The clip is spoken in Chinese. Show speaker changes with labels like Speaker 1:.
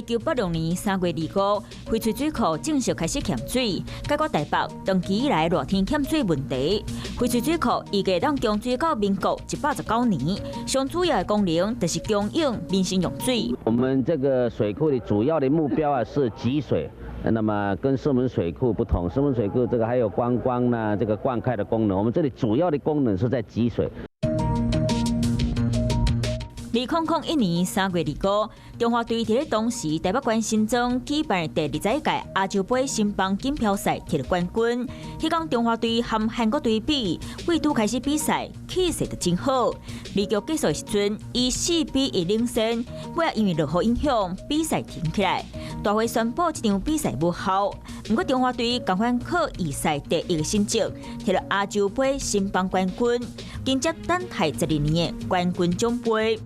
Speaker 1: 1986年3月25日，翡翠水库正式开始欠水，解决台北长期以来热天欠水问题。翡翠水库预计当供水到民国119年，上主要的功能就是供应民生用水。
Speaker 2: 我们这个水库的主要的目标是集水。 那么跟石门水库不同，石门水库这个还有观光呢，这个灌溉的功能。我们这里主要的功能是在集水。
Speaker 1: 2001年3月25日，中华队伫咧当时台北县新庄举办的第21届亚洲杯新棒锦标赛摕了冠军。迄天中华队和韩国队比，未拄开始比赛，气势就真好。二局结束时阵，以4-1领先，尾仔因为落雨影响，比赛停起来。 大会宣布这场比赛无效，不过中华队赶快靠预赛第1个成绩，摕了亚洲杯新棒冠军，紧接等待12年的冠军奖杯。